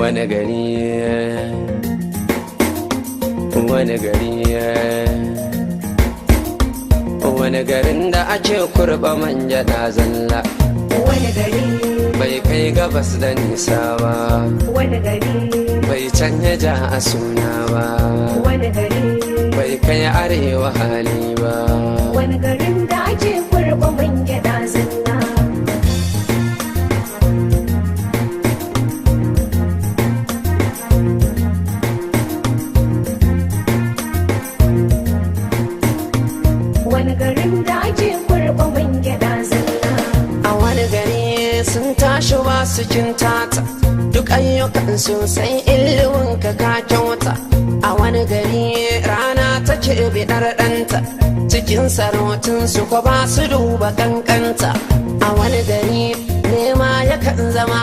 wani gari wani gari wani garin da ake kurba manja da zalla wani gari bai kai gabas da nisa ba wani gari bai canja ja a suna ba wani gari bai kai arewa hali ba wani garin da ake kurba man gyada zalla wani garin da ake kurba man gyada zalla a wani gari sun tashi ba su kintata duk ayyukan sosai ilimin ka kyauta a wani gari rana take bidar ɗanta cikin sarautun su ko ba su duba kankanta a wani gari nema yakan zama